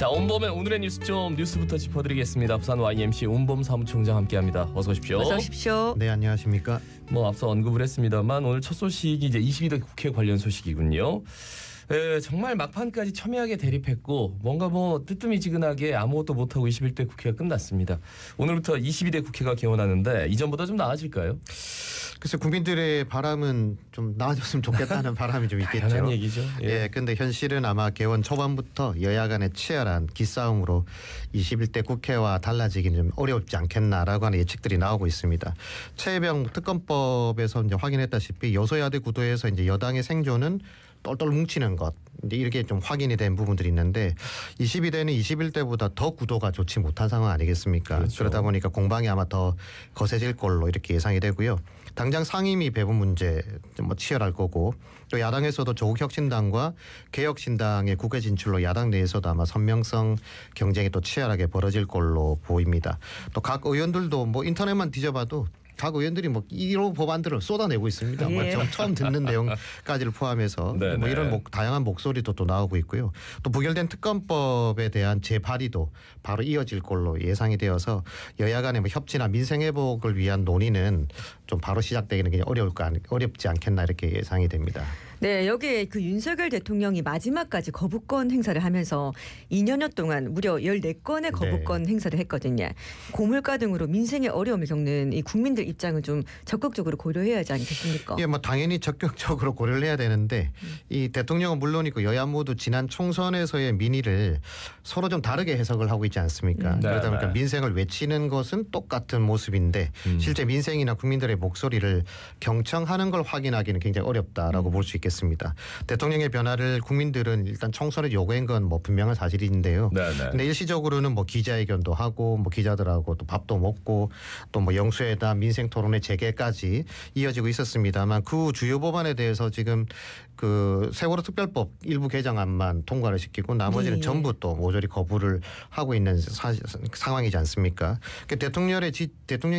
자, 온범의 오늘의 뉴스 좀 뉴스부터 짚어드리겠습니다. 부산 YMC 온범 사무총장 함께합니다. 어서 오십시오. 어서 오십시오. 네, 안녕하십니까. 뭐 앞서 언급을 했습니다만 오늘 첫 소식이 이제 22대 국회 관련 소식이군요. 정말 막판까지 첨예하게 대립했고 뭔가 뭐 뜨뜻미지근하게 아무것도 못하고 21대 국회가 끝났습니다. 오늘부터 22대 국회가 개원하는데 이전보다 좀 나아질까요? 글쎄 국민들의 바람은 좀 나아졌으면 좋겠다는 바람이 좀 있겠죠. 당연한 얘기죠. 예, 근데 현실은 아마 개원 초반부터 여야 간의 치열한 기싸움으로 21대 국회와 달라지기는 좀 어렵지 않겠나라고 하는 예측들이 나오고 있습니다. 최혜병 특검법에서 이제 확인했다시피 여소야대 구도에서 이제 여당의 생존은 똘똘 뭉치는 것, 이제 이렇게 좀 확인이 된 부분들이 있는데 22대는 21대보다 더 구도가 좋지 못한 상황 아니겠습니까? 그렇죠. 그러다 보니까 공방이 아마 더 거세질 걸로 이렇게 예상이 되고요. 당장 상임위 배분 문제 뭐 치열할 거고 또 야당에서도 조국혁신당과 개혁신당의 국회 진출로 야당 내에서도 아마 선명성 경쟁이 또 치열하게 벌어질 걸로 보입니다. 또 각 의원들도 뭐 인터넷만 뒤져봐도 각 의원들이 뭐 1호 법안들을 쏟아내고 있습니다. 뭐 처음 듣는 내용까지를 포함해서 뭐 이런 다양한 목소리도 또 나오고 있고요. 또 부결된 특검법에 대한 재발의도 바로 이어질 걸로 예상이 되어서 여야 간의 뭐 협치나 민생 회복을 위한 논의는 좀 바로 시작되기는 그냥 어렵지 않겠나 이렇게 예상이 됩니다. 네, 여기에 그 윤석열 대통령이 마지막까지 거부권 행사를 하면서 2년여 동안 무려 14건의 거부권 행사를 했거든요. 고물가 등으로 민생의 어려움을 겪는 이 국민들 입장을 좀 적극적으로 고려해야 하지 않겠습니까? 예, 뭐 당연히 적극적으로 고려를 해야 되는데 이 대통령은 물론이고 여야 모두 지난 총선에서의 민의를 서로 좀 다르게 해석을 하고 있지 않습니까? 그러다 보니까 민생을 외치는 것은 똑같은 모습인데 실제 민생이나 국민들의 목소리를 경청하는 걸 확인하기는 굉장히 어렵다라고 볼 수 있겠습니다. 대통령의 변화를 국민들은 일단 총선에 요구한 건 뭐 분명한 사실인데요. 근데 일시적으로는 뭐 기자회견도 하고 뭐 기자들하고 또 밥도 먹고 또 뭐 영수회담 민생 토론회 재개까지 이어지고 있었습니다만 그 주요 법안에 대해서 지금 그 세월호 특별법 일부 개정안만 통과를 시키고 나머지는 전부 또 모조리 거부를 하고 있는 상황이지 않습니까? 대통령의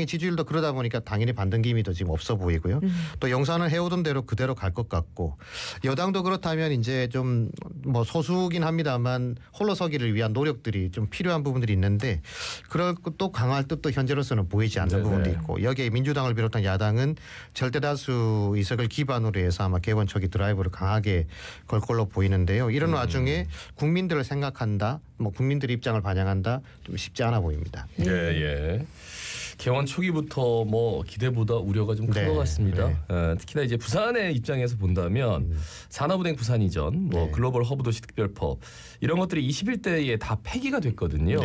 지지율도 그러다 보니까 당연히 반등 기미도 지금 없어 보이고요. 또 영산을 해오던 대로 그대로 갈 것 같고 여당도 그렇다면 이제 좀 뭐 소수긴 합니다만 홀로서기를 위한 노력들이 좀 필요한 부분들이 있는데 그럴 것도 강화할 뜻도 현재로서는 보이지 않는 부분도 있고 여기에 민주당을 비롯한 야당은 절대다수 의석을 기반으로 해서 아마 개원 초기 드라이브를 강하게 걸 걸로 보이는데요. 이런 와중에 국민들을 생각한다, 뭐 국민들의 입장을 반영한다 좀 쉽지 않아 보입니다. 예. 개원 초기부터 뭐 기대보다 우려가 좀 큰 것 같습니다. 특히나 이제 부산의 입장에서 본다면 산업은행 부산 이전, 뭐 글로벌 허브 도시 특별법 이런 것들이 21대에 다 폐기가 됐거든요.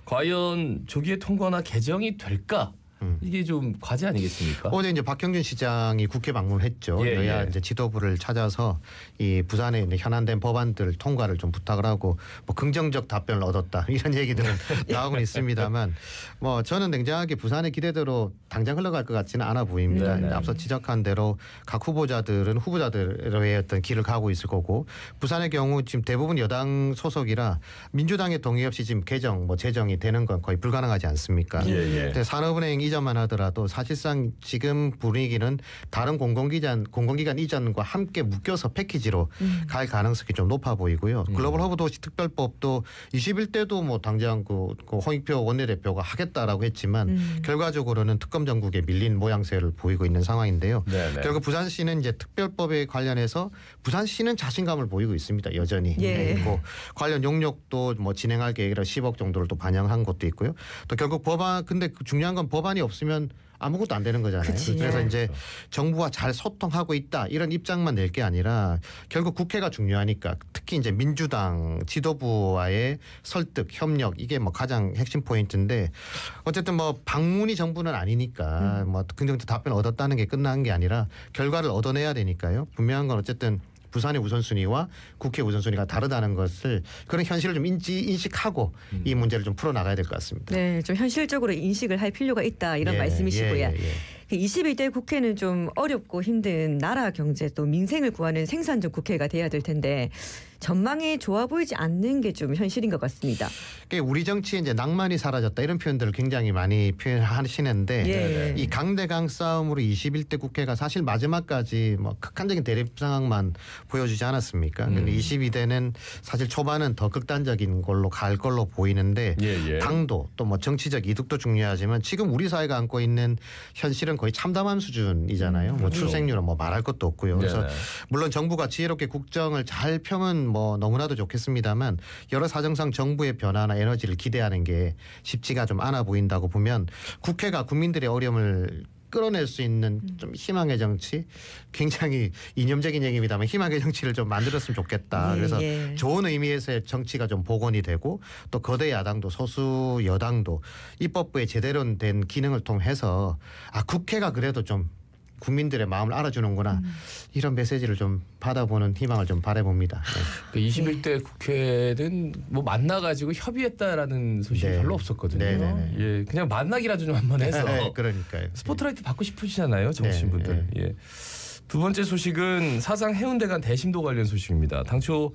과연 조기에 통과나 개정이 될까? 이게 좀 과제 아니겠습니까? 어제 이제 박형준 시장이 국회 방문했죠. 여야 이제 지도부를 찾아서 이 부산에 현안된 법안들 통과를 좀 부탁을 하고 뭐 긍정적 답변을 얻었다 이런 얘기들은 나오고 있습니다만 뭐 저는 냉정하게 부산의 기대대로 당장 흘러갈 것 같지는 않아 보입니다. 앞서 지적한 대로 각 후보자들은 후보자들의 어떤 길을 가고 있을 거고 부산의 경우 지금 대부분 여당 소속이라 민주당의 동의 없이 지금 개정 뭐 제정이 되는 건 거의 불가능하지 않습니까? 근데 산업은행 이전만 하더라도 사실상 지금 분위기는 다른 공공기관 이전과 함께 묶여서 패키지로 갈 가능성이 좀 높아 보이고요. 글로벌 허브 도시 특별법도 21대도 뭐 당장 그 홍익표 원내대표가 하겠다라고 했지만 결과적으로는 특검 정국에 밀린 모양새를 보이고 있는 상황인데요. 결국 부산시는 이제 특별법에 관련해서 부산시는 자신감을 보이고 있습니다. 여전히. 있고 관련 용역도 뭐 진행할 계획이라 10억 정도를 또 반영한 것도 있고요. 또 결국 법안 근데 중요한 건 법안이 없으면 아무것도 안 되는 거잖아요. 그래서 이제 정부와 잘 소통하고 있다 이런 입장만 낼 게 아니라 결국 국회가 중요하니까 특히 이제 민주당 지도부와의 설득, 협력 이게 뭐 가장 핵심 포인트인데 어쨌든 뭐 방문이 정부는 아니니까 뭐 긍정적 답변을 얻었다는 게 끝난 게 아니라 결과를 얻어내야 되니까요. 분명한 건 어쨌든 부산의 우선순위와 국회 우선순위가 다르다는 것을 그런 현실을 좀 인식하고 이 문제를 좀 풀어나가야 될 것 같습니다. 네, 좀 현실적으로 인식을 할 필요가 있다 이런 말씀이시고요. 22대 국회는 좀 어렵고 힘든 나라 경제 또 민생을 구하는 생산적 국회가 돼야 될 텐데 전망이 좋아 보이지 않는 게 좀 현실인 것 같습니다. 우리 정치에 이제 낭만이 사라졌다 이런 표현들을 굉장히 많이 표현하시는데 예. 이 강대강 싸움으로 21대 국회가 사실 마지막까지 뭐 극한적인 대립 상황만 보여주지 않았습니까? 근데 22대는 사실 초반은 더 극단적인 걸로 갈 걸로 보이는데 당도 또 뭐 정치적 이득도 중요하지만 지금 우리 사회가 안고 있는 현실은 거의 참담한 수준이잖아요. 뭐 출생률은 뭐 말할 것도 없고요. 그래서 물론 정부가 지혜롭게 국정을 잘 펴면 뭐 너무나도 좋겠습니다만 여러 사정상 정부의 변화나 에너지를 기대하는 게 쉽지가 좀 않아 보인다고 보면 국회가 국민들의 어려움을 끌어낼 수 있는 좀 희망의 정치, 굉장히 이념적인 얘기입니다만 희망의 정치를 좀 만들었으면 좋겠다. 그래서 좋은 의미에서의 정치가 좀 복원이 되고 또 거대 야당도 소수 여당도 입법부에 제대로 된 기능을 통해서 국회가 그래도 좀 국민들의 마음을 알아주는구나 이런 메시지를 좀 받아보는 희망을 좀 바라봅니다. 그 21대 국회는 뭐 만나가지고 협의했다라는 소식이 별로 없었거든요. 예, 그냥 만나기라도 좀 한번 해서 그러니까요. 스포트라이트 받고 싶으시잖아요, 정치인분들. 예. 두 번째 소식은 사상 해운대 간 대심도 관련 소식입니다. 당초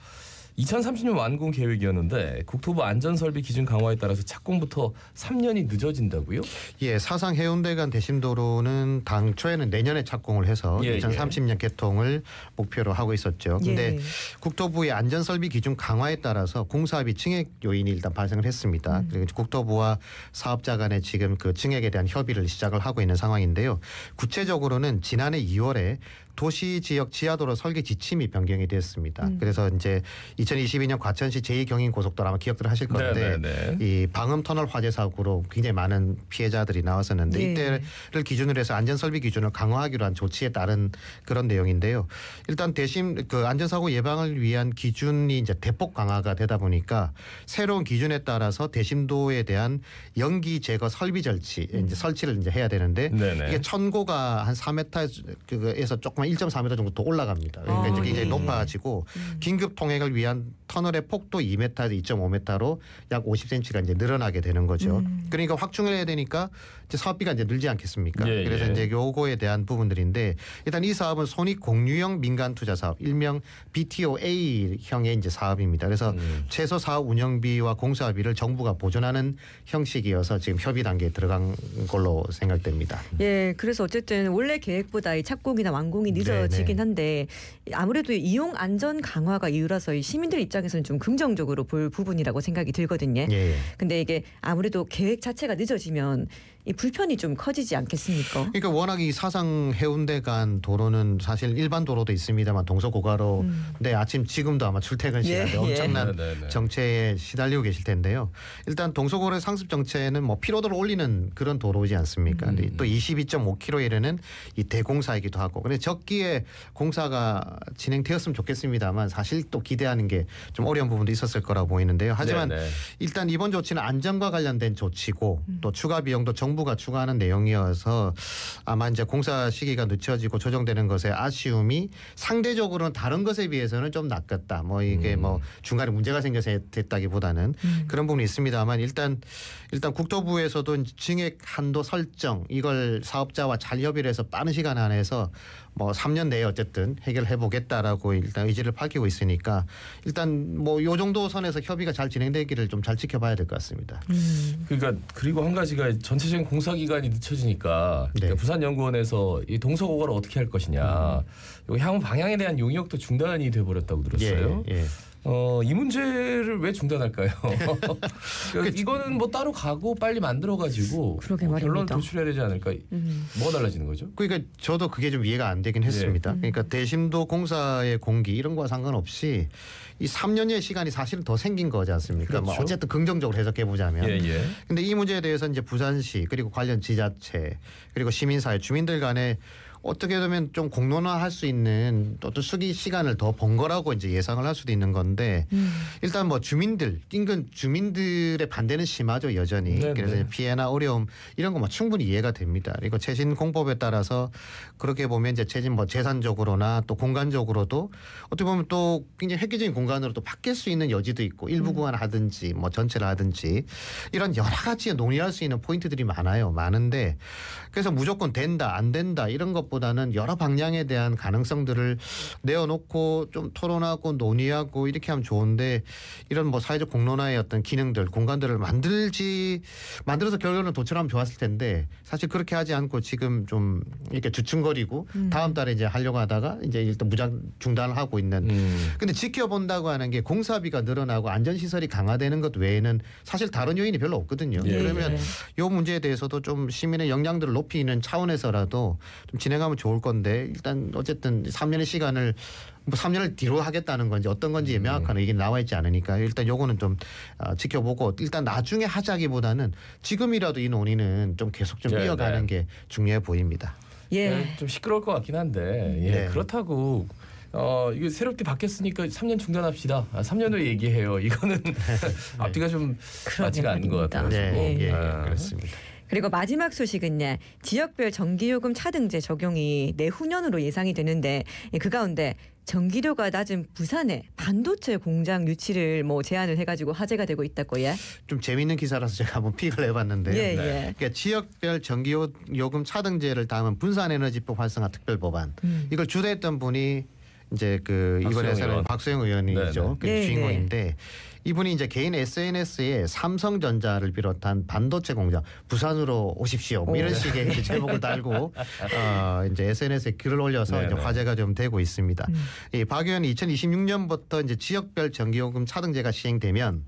2030년 완공 계획이었는데 국토부 안전설비 기준 강화에 따라서 착공부터 3년이 늦어진다고요? 예, 사상 해운대 간 대심도로는 당초에는 내년에 착공을 해서 2030년 개통을 목표로 하고 있었죠. 근데 국토부의 안전설비 기준 강화에 따라서 공사비 증액 요인이 일단 발생을 했습니다. 그리고 국토부와 사업자 간에 지금 그 증액에 대한 협의를 시작을 하고 있는 상황인데요. 구체적으로는 지난해 2월에 도시 지역 지하도로 설계 지침이 변경이 됐습니다. 그래서 이제 2022년 과천시 제2경인고속도로 아마 기억들 하실 건데 이 방음 터널 화재 사고로 굉장히 많은 피해자들이 나왔었는데 이때를 기준으로 해서 안전설비 기준을 강화하기로 한 조치에 따른 그런 내용인데요. 일단 대신 그 안전사고 예방을 위한 기준이 이제 대폭 강화가 되다 보니까 새로운 기준에 따라서 대심도에 대한 연기 제거 설비 절치 이제 설치를 이제 해야 되는데 이게 천고가 한 4m에서 조금 1.4m 정도 더 올라갑니다. 그러니까 이제 굉장히 높아지고 긴급 통행을 위한 터널의 폭도 2m에서 2.5m로 약 50cm가 이제 늘어나게 되는 거죠. 그러니까 확충해야 되니까 이제 사업비가 이제 늘지 않겠습니까? 그래서 이제 요거에 대한 부분들인데 일단 이 사업은 손익 공유형 민간 투자 사업, 일명 BTOA형의 이제 사업입니다. 그래서 최소 사업 운영비와 공사비를 정부가 보존하는 형식이어서 지금 협의 단계에 들어간 걸로 생각됩니다. 예, 그래서 어쨌든 원래 계획보다 이 착공이나 완공이 늦어지긴 한데 아무래도 이용 안전 강화가 이유라서 이 시민들 입장에서는 좀 긍정적으로 볼 부분이라고 생각이 들거든요. 근데 이게 아무래도 계획 자체가 늦어지면 이 불편이 좀 커지지 않겠습니까? 그러니까 워낙 이 사상 해운대 간 도로는 사실 일반 도로도 있습니다만 동서고가로 네, 아침 지금도 아마 출퇴근 시간에 엄청난 정체에 시달리고 계실 텐데요. 일단 동서고가의 상습 정체는 뭐 피로도를 올리는 그런 도로이지 않습니까? 또 22.5km에 이르는 이 대공사이기도 하고. 근데 적기에 공사가 진행되었으면 좋겠습니다만 사실 또 기대하는 게 좀 어려운 부분도 있었을 거라고 보이는데요. 하지만 일단 이번 조치는 안전과 관련된 조치고 또 추가 비용도 정부가 추가하는 내용이어서 아마 이제 공사 시기가 늦춰지고 조정되는 것에 아쉬움이 상대적으로는 다른 것에 비해서는 좀 낫겠다. 뭐 이게 뭐 중간에 문제가 생겨서 됐다기보다는 그런 부분이 있습니다만 일단 국토부에서도 증액 한도 설정 이걸 사업자와 잘 협의를 해서 빠른 시간 안에서 뭐 3년 내에 어쨌든 해결해 보겠다라고 일단 의지를 밝히고 있으니까 일단 뭐 요 정도 선에서 협의가 잘 진행되기를 좀 잘 지켜봐야 될 것 같습니다. 그러니까 그리고 한 가지가 전체적인 공사 기간이 늦춰지니까 그러니까 부산연구원에서 이 동서고가를 어떻게 할 것이냐, 요 향후 방향에 대한 용역도 중단이 돼 버렸다고 들었어요. 이 문제를 왜 중단할까요? 그러니까 이거는 뭐 따로 가고 빨리 만들어가지고 뭐 결론을 도출해야 되지 않을까? 뭐가 달라지는 거죠? 그러니까 저도 그게 좀 이해가 안 되긴 했습니다. 그러니까 대심도 공사의 공기 이런 거와 상관없이 이 3년의 시간이 사실은 더 생긴 거지 않습니까? 뭐 어쨌든 긍정적으로 해석해 보자면. 근데 이 문제에 대해서 이제 부산시 그리고 관련 지자체 그리고 시민사회 주민들 간에 어떻게 되면 좀 공론화할 수 있는 또 수기 시간을 더 번 거라고 이제 예상을 할 수도 있는 건데 일단 뭐 주민들 인근 주민들의 반대는 심하죠 여전히. 네네. 그래서 피해나 어려움 이런 거 뭐 충분히 이해가 됩니다. 그리고 최신 공법에 따라서 그렇게 보면 이제 최신 뭐 재산적으로나 또 공간적으로도 어떻게 보면 또 굉장히 획기적인 공간으로 또 바뀔 수 있는 여지도 있고 일부 구간을 하든지 뭐 전체를 하든지 이런 여러 가지 논의할 수 있는 포인트들이 많은데 그래서 무조건 된다 안 된다 이런 것보다는 여러 방향에 대한 가능성들을 내어놓고 좀 토론하고 논의하고 이렇게 하면 좋은데 이런 뭐 사회적 공론화의 어떤 기능들 공간들을 만들어서 결론을 도출하면 좋았을 텐데 사실 그렇게 하지 않고 지금 좀 이렇게 주춤거리고 다음 달에 이제 하려고 하다가 이제 일단 무장 중단을 하고 있는. 근데 지켜본다고 하는 게 공사비가 늘어나고 안전시설이 강화되는 것 외에는 사실 다른 요인이 별로 없거든요. 예. 그러면 이 문제에 대해서도 좀 시민의 역량들을 높이는 차원에서라도 좀 진행하면 좋을 건데 일단 어쨌든 3년의 시간을 뭐 3년을 뒤로 하겠다는 건지 어떤 건지 명확한 의견이 나와 있지 않으니까 일단 요거는 좀 지켜보고 일단 나중에 하자기보다는 지금이라도 이 논의는 좀 계속 좀 이어가는 게 중요해 보입니다. 예. 좀 시끄러울 것 같긴 한데 예, 네. 그렇다고 이거 새롭게 바뀌었으니까 3년 중단합시다. 3년 후에 얘기해요. 이거는 앞뒤가 좀 맞지가 않는 것 같아요. 네, 예. 예, 그렇습니다. 그리고 마지막 소식은 지역별 전기요금 차등제 적용이 내후년으로 예상이 되는데 그 가운데 전기료가 낮은 부산에 반도체 공장 유치를 뭐 제안을 해가지고 화제가 되고 있다고요. 좀 재미있는 기사라서 제가 한번 픽을 해봤는데요. 예, 네. 예. 그러니까 지역별 전기요금 차등제를 담은 분산에너지법 활성화 특별법안 이걸 주도했던 분이 이제 그 이번에서는 박수영 의원이죠. 그 네, 주인공인데 이분이 이제 개인 SNS에 삼성전자를 비롯한 반도체 공장 부산으로 오십시오. 뭐 이런 식의 이제 제목을 달고 이제 SNS에 글을 올려서 이제 화제가 좀 되고 있습니다. 이 박 의원이 2026년부터 이제 지역별 전기요금 차등제가 시행되면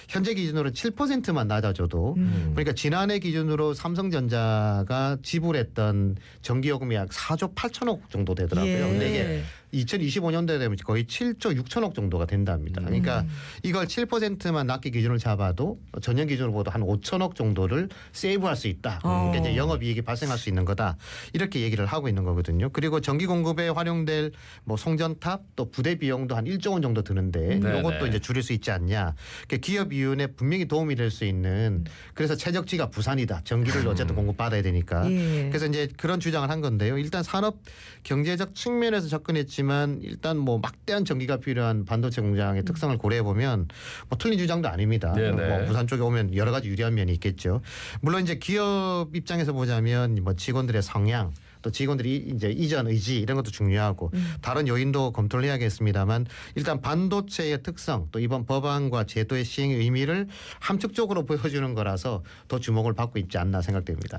현재 기준으로 7%만 낮아져도 그러니까 지난해 기준으로 삼성전자가 지불했던 전기요금이 약 4조 8천억 정도 되더라고요. 예. 근데 이게 2025년도에 되면 거의 7조 6천억 정도가 된답니다. 그러니까 이걸 7%만 낮게 기준을 잡아도 전년 기준으로 보도 한 5천억 정도를 세이브할 수 있다. 그러니까 이제 영업이익이 발생할 수 있는 거다. 이렇게 얘기를 하고 있는 거거든요. 그리고 전기 공급에 활용될 뭐 송전탑 또 부대 비용도 한 1조 원 정도 드는데 이것도 이제 줄일 수 있지 않냐. 그러니까 기업 이윤에 분명히 도움이 될 수 있는 그래서 최적지가 부산이다. 전기를 어쨌든 공급받아야 되니까. 예. 그래서 이제 그런 주장을 한 건데요. 일단 산업 경제적 측면에서 접근했지만 일단 뭐 막대한 전기가 필요한 반도체 공장의 특성을 고려해 보면 뭐 틀린 주장도 아닙니다. 뭐 부산 쪽에 오면 여러 가지 유리한 면이 있겠죠. 물론 이제 기업 입장에서 보자면 뭐 직원들의 성향 또 직원들이 이제 이전 의지 이런 것도 중요하고 다른 요인도 검토를 해야겠습니다만 일단 반도체의 특성 또 이번 법안과 제도의 시행의 의미를 함축적으로 보여주는 거라서 더 주목을 받고 있지 않나 생각됩니다.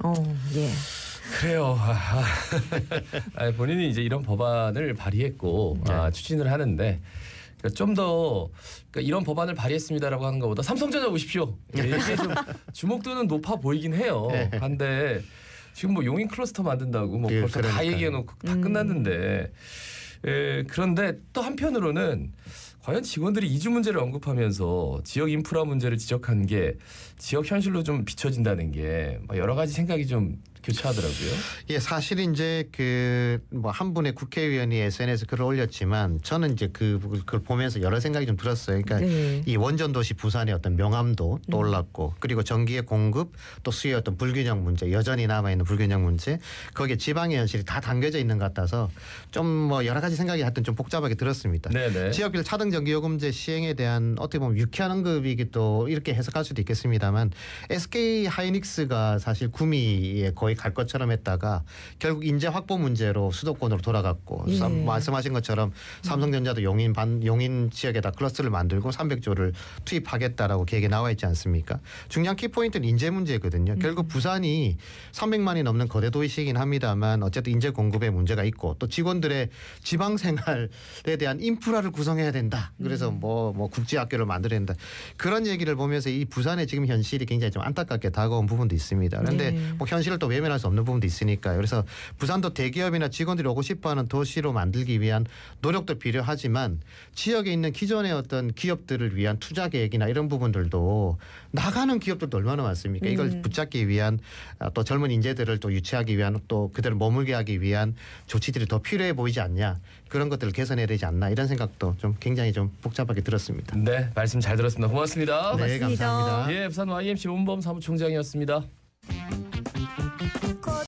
예. 그래요. 본인이 이제 이런 법안을 발의했고 추진을 하는데 좀 더 그러니까 이런 법안을 발의했습니다라고 하는 것보다 삼성전자 오십시오. 이게 좀 주목도는 높아 보이긴 해요. 한데 지금 뭐 용인 클러스터 만든다고 뭐 벌써 다 얘기해놓고 다 끝났는데 그런데 또 한편으로는 과연 직원들이 이주 문제를 언급하면서 지역 인프라 문제를 지적한 게 지역 현실로 좀 비춰진다는 게 여러 가지 생각이 좀 교차하더라고요. 예, 사실 이제 그 뭐 한 분의 국회의원이 SNS 글을 올렸지만 저는 이제 그걸 보면서 여러 생각이 좀 들었어요. 그러니까 이 원전 도시 부산의 어떤 명암도 떠올랐고 그리고 전기의 공급 또 수요의 어떤 불균형 문제 여전히 남아 있는 불균형 문제 거기에 지방의 현실이 다 담겨져 있는 것 같아서 좀 뭐 여러 가지 생각이 하여튼 좀 복잡하게 들었습니다. 지역별 차등 전기요금제 시행에 대한 어떻게 보면 유쾌한 언급이기도 이렇게 해석할 수도 있겠습니다만 SK 하이닉스가 사실 구미에 거의 갈 것처럼 했다가 결국 인재 확보 문제로 수도권으로 돌아갔고 말씀하신 것처럼 삼성전자도 용인 지역에다 클러스터를 만들고 300조를 투입하겠다라고 계획에 나와 있지 않습니까? 중요한 키포인트는 인재 문제거든요. 결국 부산이 300만이 넘는 거대 도시이긴 합니다만 어쨌든 인재 공급에 문제가 있고 또 직원들의 지방 생활에 대한 인프라를 구성해야 된다. 그래서 뭐 국제학교를 만들어야 된다. 그런 얘기를 보면서 이 부산의 지금 현실이 굉장히 좀 안타깝게 다가온 부분도 있습니다. 그런데 뭐 현실을 또 외면할 수 없는 부분도 있으니까요. 그래서 부산도 대기업이나 직원들이 오고 싶어하는 도시로 만들기 위한 노력도 필요하지만 지역에 있는 기존의 어떤 기업들을 위한 투자 계획이나 이런 부분들도 나가는 기업들도 얼마나 많습니까? 이걸 붙잡기 위한 또 젊은 인재들을 또 유치하기 위한 또 그들을 머물게 하기 위한 조치들이 더 필요해 보이지 않냐. 그런 것들을 개선해야 되지 않나 이런 생각도 좀 굉장히 좀 복잡하게 들었습니다. 네, 말씀 잘 들었습니다. 고맙습니다. 네, 감사합니다. 예, 부산 YMC 온범 사무총장이었습니다.